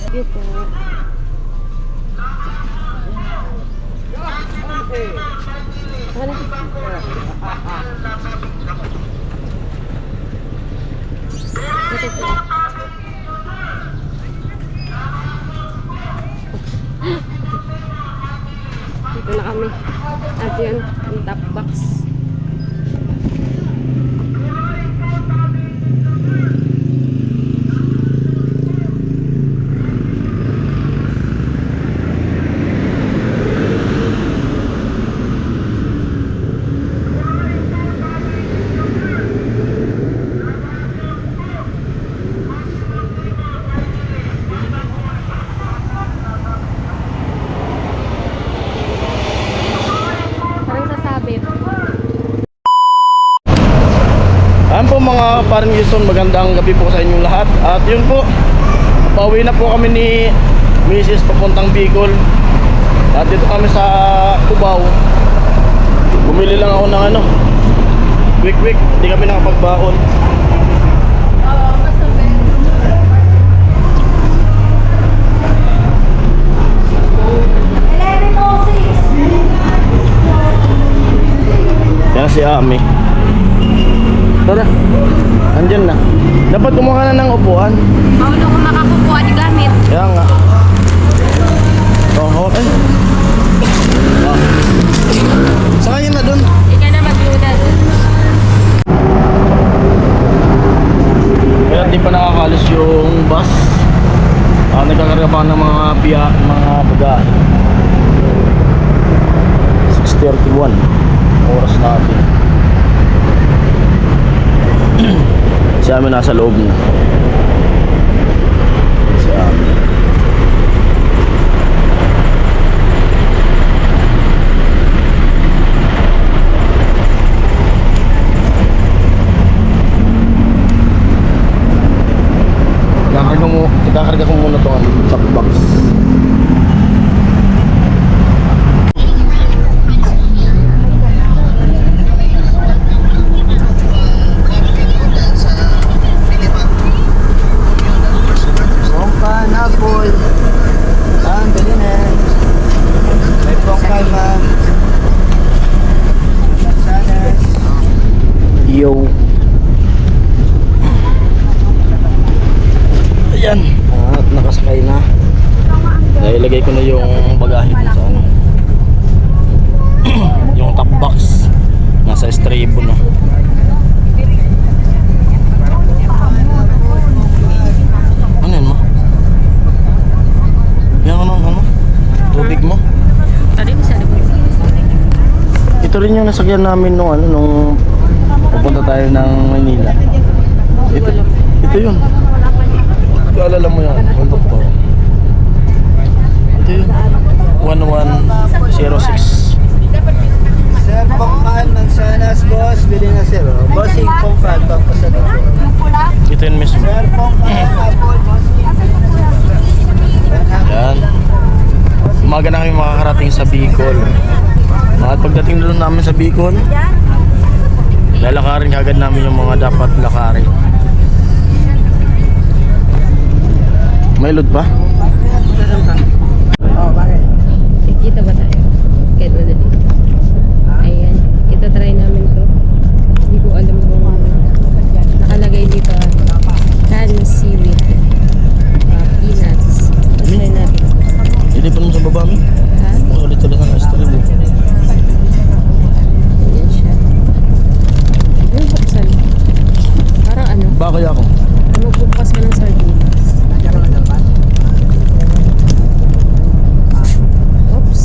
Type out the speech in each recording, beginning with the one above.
Sige po. Dito na kami. At yun, yung top box. Ayan po mga paring Wilson, magandang gabi po sa inyong lahat. At yun po, pauwi na po kami ni Mrs. papuntang Bicol. At dito kami sa Cubao. Bumili lang ako ng quick, hindi kami nakapagbaon. Yan si Ami. Tara, andyan na. Dapat kumuha na ng upuan. Paulo ko makakukuha di gamit. Kaya nga. Oh, ay. Sakay na dun. Ika na magluda dun. Kaya di pa nakakalis yung bus. Nagkakarga pa ng mga mga bagahe. 6:31 oras natin. Si Ami nasa loob na. Si Ami. Ikakarga ko muna itong top box. Yo. Ayan. At nakasakay na. Nailagay ko na yung bagahe dun sa yung top box. Nasa estrebo na. Ano yun mo? Yan tubig mo? Ito rin yung nasakyan namin nung pupunta tayo ng Manila. Ito yun. Kaalala mo yan, yung doktor. Ito yun. 1106. Sir, pangmahal ng sanas, boss. Bili na sir. Bossing pong fat, pampasadot po. Ito yun mismo. Sir, pangmahal apple, bossing. Yan. Umaga na kami makakarating sa Bicol. At pagdating doon namin sa Bicol, lalakarin agad namin yung mga dapat lakarin. May load pa? Oh, bakit? Kita ba tayo? Kahit madali. Ayan. Ita-try namin to. Hindi ko alam kung nakalagay dito. Canned seaweed. Peanuts. Try natin. Hindi pa naman sa baba mi? Ha? Ulit-ulit ang estrebo. Ayan siya. Yung buksan. Parang ano? Bakit ako? Magbubukas ka ng sardines. Oops.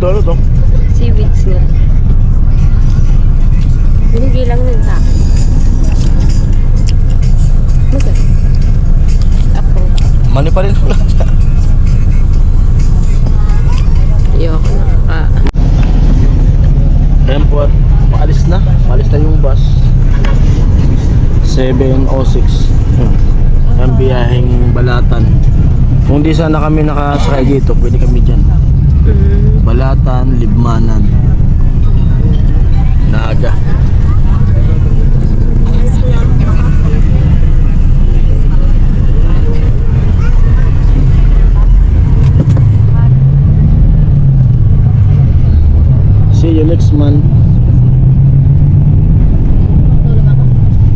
to? Ano to? Seaweeds nga. Binigay lang nun sa akin. Masarap. Ako. Mani pa rin wala siya. Ayoko na. Ayan po at paalis na. Paalis na yung bus. 7:06. Ang biyaheng Balatan. Kung di sana kami nakasakay dito, pwede kami dyan. Balatan, Libmanan, Naga. See you next month.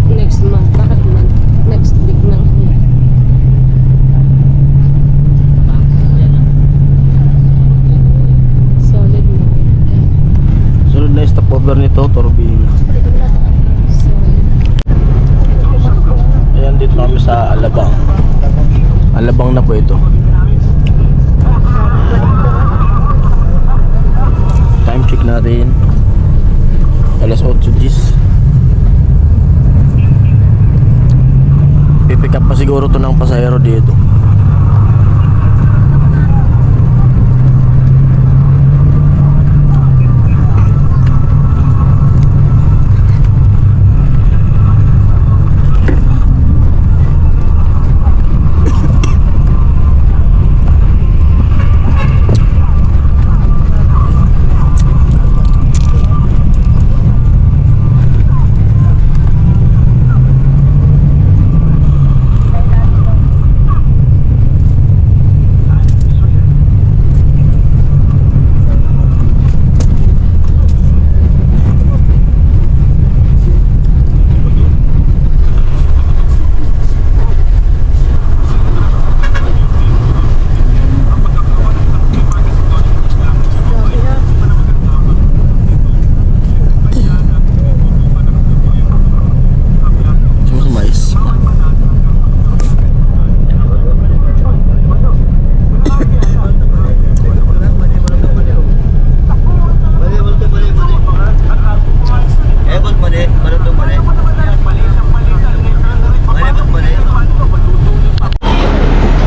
Next month. Bakit month? Next week na. Solid na. Sunod na stopover nito, Torbina. Solid. Ayan, dito na kami sa Alabang. Alabang na po ito. Time check natin. Alas 8:10. Pipick up pa siguro to ng pasahero dito.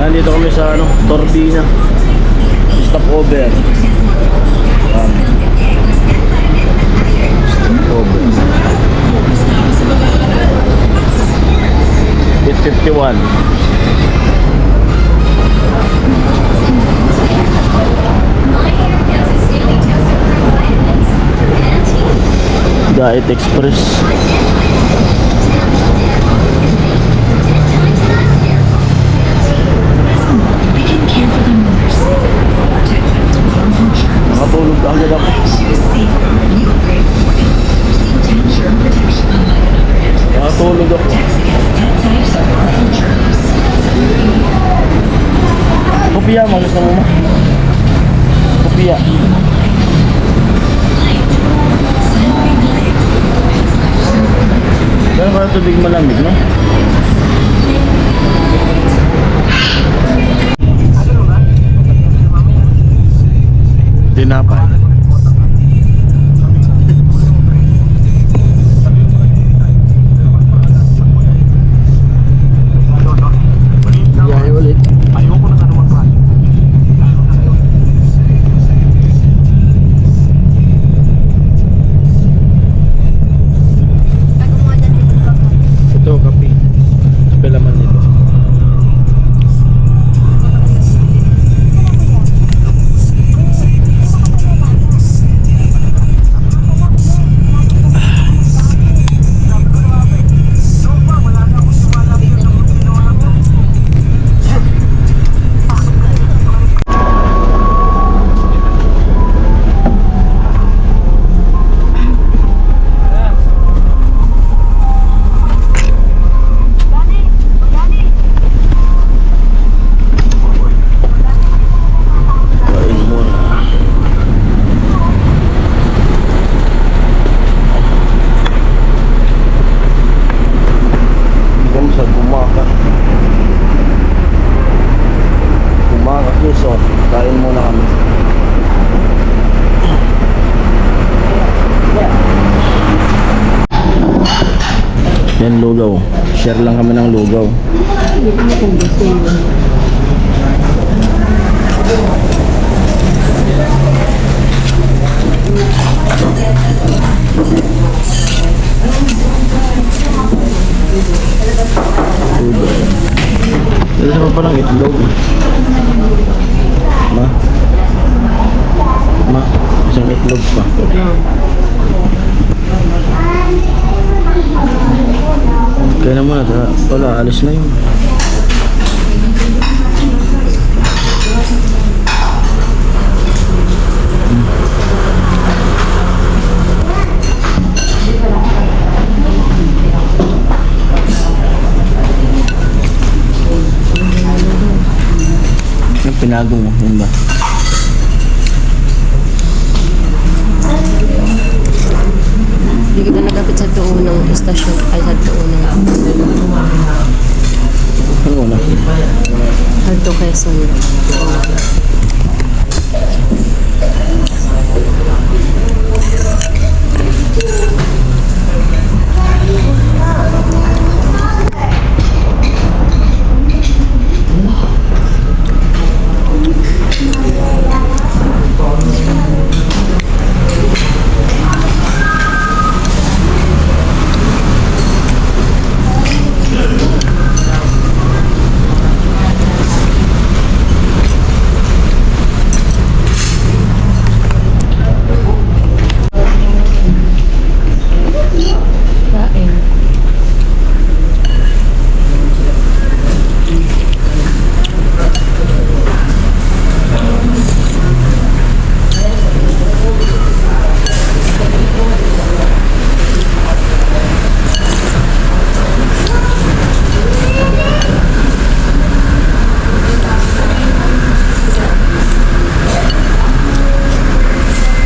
Nandito kami sa Torbina. Stopover. Stopover. 8:51. Dait Express. Nakatulog agad ako. Nakatulog ako. Kopiya mo, gusto mo ma? Kopiya. Pero kaya tubig malamig, no? Tinapay. Biyahe ulit. Ayoko na naman ba? Ito, kape. Kape laman nito. lugaw. Share lang kami ng lugaw. Dala pa palang itlog. Ma, isang itlog pa. Kaya naman wala, alis na yun. Yung pinago mo, yun ba? Hindi kita nagapit sa tuon ng istasyon. Ay, sa tuon ng Ano una? Alto Quezon. Kain.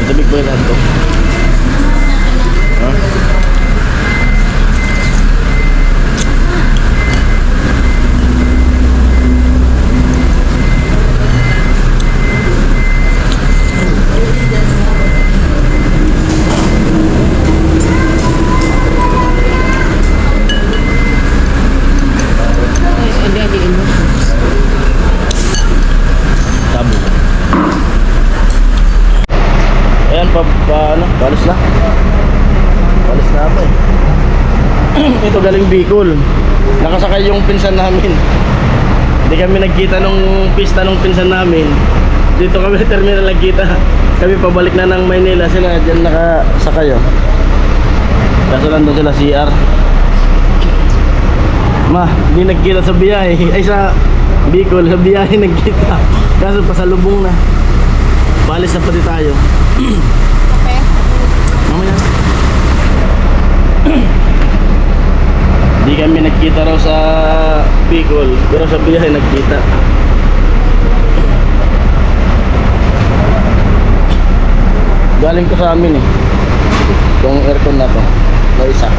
Matabig ba yun lahat to? Ha? Hindi, adiin mo. Tabo. Ayan, palis na. Palis na ako eh. Ito galing Bicol. Nakasakay yung pinsan namin. Hindi kami nagkita nung pista nung pinsan namin. Dito kami sa terminal nagkita. Kami pabalik na ng Maynila. Sila dyan nakasakay oh. Kaso nandun sila CR. Ma, hindi nagkita sa biyahe. Ay sa Bicol, sa biyahe nagkita. Kaso pasalubong na. Balis na pati tayo. Okay. Mamaya. Di kami nagkita raw sa Bicol, pero sa biyahe nagkita. Galing ko sa amin eh. Itong aircon na to. Na isa.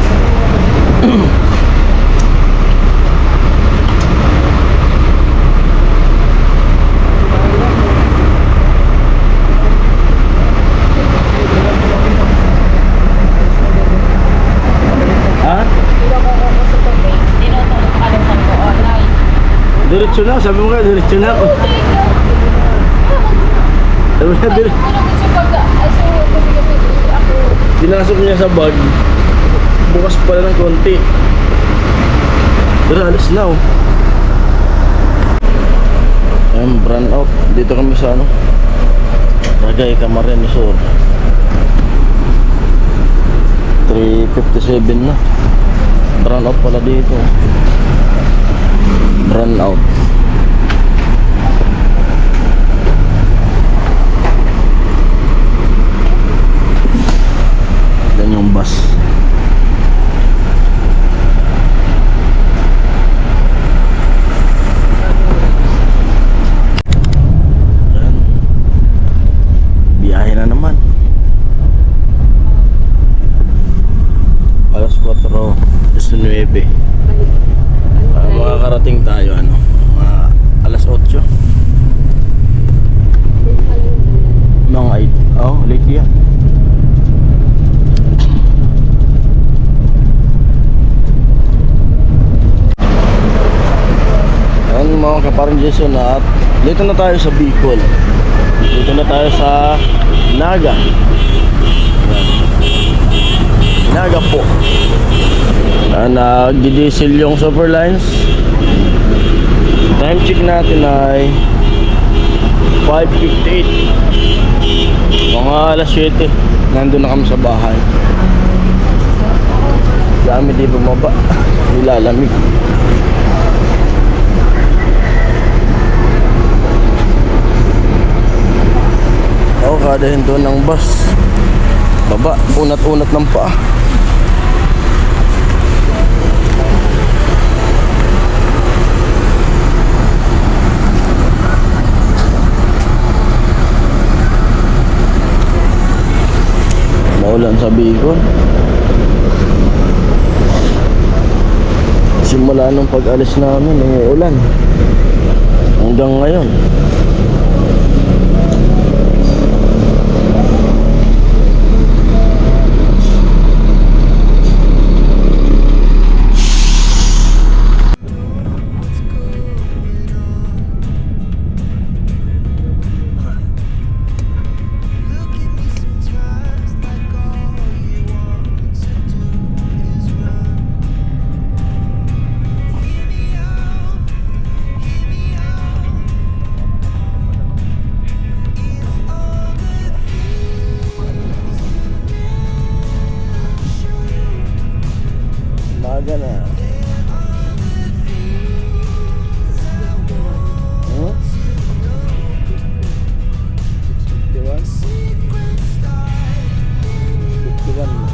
Ha? Diretso na, sabi mo nga, diretso na ako. Sabi mo nga, dinasok niya sa bag. Bukas pala ng konti. Pero alis na oh. Ayan, brand out. Dito kami sa ano, Ragay, Camarines Sur. 357 na. Brand out pala dito. Brand out. Dan yung bus. Yan. Biyahe na naman. Alas 4:19. Makakarating tayo ano Luzon at dito na tayo sa Bicol. Dito na tayo sa Naga. Naga po. Nag-diesel yung Superlines. Time check natin ay 5:58. Mga alas 7. Nandun na kami sa bahay. Dami di bumaba. Nilalamig. Ako kada hinto ng bus. Baba, unat-unat ng paa. Maulan sa Bicol. Simula nung pag-alis namin, umuulan. Hanggang ngayon. Maga na. Huh? 61? 61 na.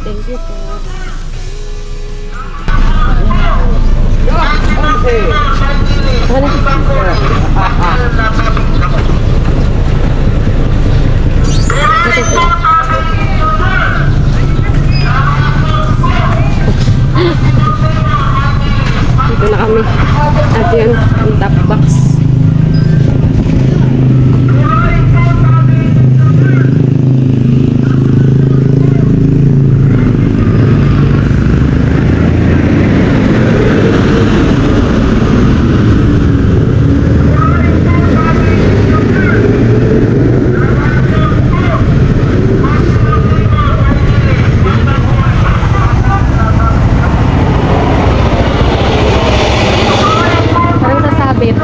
Thank you po. Dito na kami. At yun, yung top box. Parang sasabit.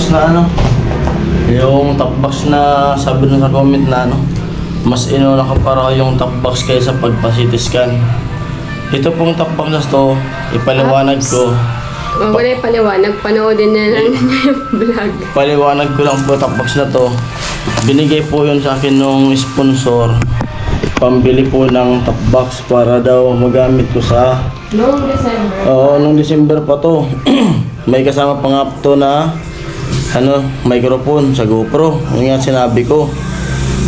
box na ano, yung top box na sabi nung sa comment na ano, mas inuna ko para yung top box kaysa pagpa-CT scan. Ito pong top box na to, ipaliwanag ko. Wala yung paliwanag. Panoodin na lang yung vlog. Paliwanag ko lang po top box na to. Binigay po yun sa akin nung sponsor. Pambili po ng top box para daw magamit ko sa... Noong December. Oo, nung December pa to. May kasama pa nga to na ano, microphone sa GoPro. Yung nga sinabi ko.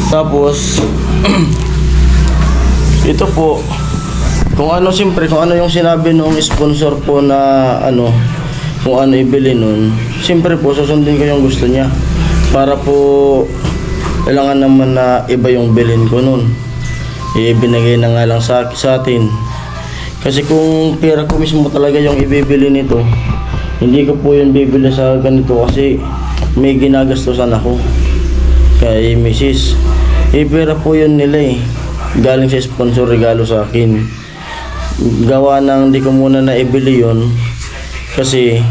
Tapos ito po, kung ano siyempre, kung ano yung sinabi nung sponsor po na ano, kung ano ibili nun, siyempre po susundin ko yung gusto niya. Para po kailangan naman na iba yung bilhin ko nun. Ibinigay na nga lang sa atin. Kasi kung pera ko mismo talaga yung ibibili nito, hindi ko po yun bibili sa ganito kasi may ginagastusan ako kay Mrs. Pera po yun nila eh. Galing sa sponsor, regalo sa akin. Gawa ng di ko muna na ibili yun kasi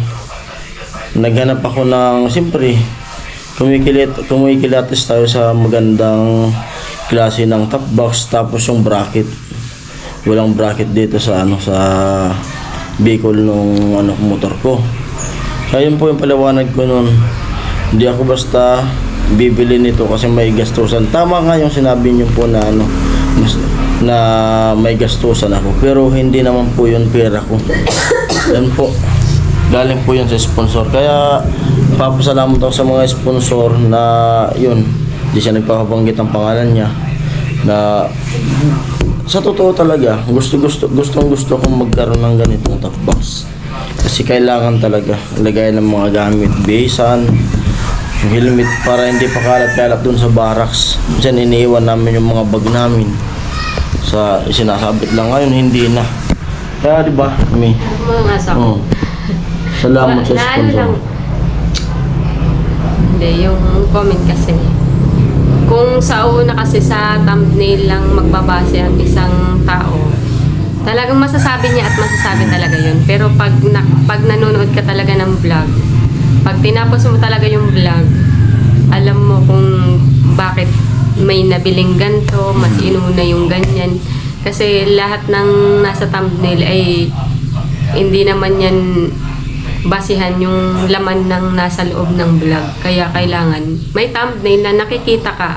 naghanap ako ng siyempre kumikilatis tayo sa magandang klase ng top box, tapos yung bracket. Walang bracket dito sa ano, sa Bicol nung ano, motor ko. Kaya yun po yung paliwanag ko nun. Hindi ako basta bibili nito kasi may gastusan. Tama nga yung sinabi niyo po na ano, na may gastusan ako, pero hindi naman po yun pera ko. Yan po, galing po yun sa sponsor. Kaya papasalamat ako sa mga sponsor na yun, di siya nagpapabanggit ang pangalan niya, na sa totoo talaga gustong gusto kong magkaroon ng ganitong top box kasi kailangan talaga lagay ng mga gamit, bisan, helmet para hindi pa kalat-kalat dun sa barracks. Diyan iniiwan namin yung mga bag namin sa sinasabit lang, ngayon hindi na. Kaya di ba, may Mga asa ko. salamat sa Naano sponsor. lang. Hindi, yung comment kasi. Kung sa una kasi sa thumbnail lang magbabase ang isang tao, talagang masasabi niya at masasabi talaga yun. Pero pag nanonood ka talaga ng vlog, pag tinapos mo talaga yung vlog, alam mo kung bakit may nabiling ganto, mas inuna yung ganyan. Kasi lahat ng nasa thumbnail ay hindi naman yan basihan yung laman ng nasa loob ng vlog. Kaya kailangan may thumbnail na nakikita ka,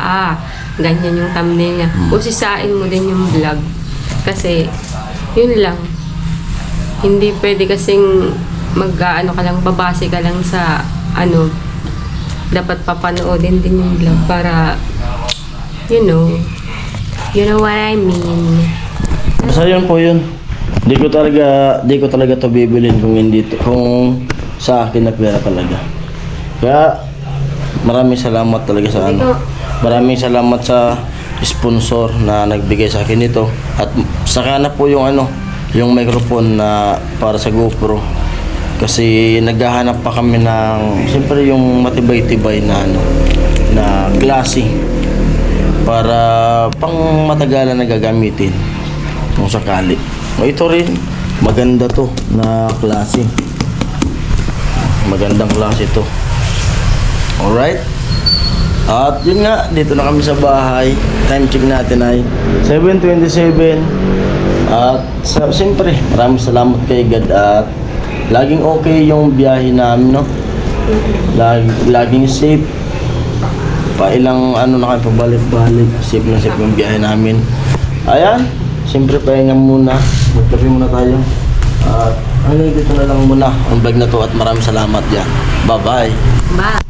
ganyan yung thumbnail niya. Usisain mo din yung vlog. Kasi, yun lang. Hindi pwede kasing mag-ano ka lang, babase ka lang sa ano, dapat papanoodin din yung vlog para, you know what I mean. Basta yun po yun. Di ko talaga to bibilin kung hindi to, kung sa akin na pera talaga. Kaya maraming salamat talaga sa ano. Maraming salamat sa sponsor na nagbigay sa akin nito. At saka na po yung ano, yung microphone na para sa GoPro. Kasi naghahanap pa kami ng siyempre yung matibay-tibay na ano, na klase para pang matagalan na gagamitin kung sakali. Ito rin, maganda to na klase. Magandang klase to. Alright? At yun nga, dito na kami sa bahay. Time check natin ay 7:27. At siyempre, maraming salamat kay God at laging okay yung biyahe namin, no? Laging safe. Ilang ano na kayo pabalik-balik. Safe na safe yung biyahe namin. Ayan. Siyempre, pahinga muna. Magkape muna tayo. At hanggang dito na lang muna ang vlog na to at maraming salamat yan. Bye-bye. Bye.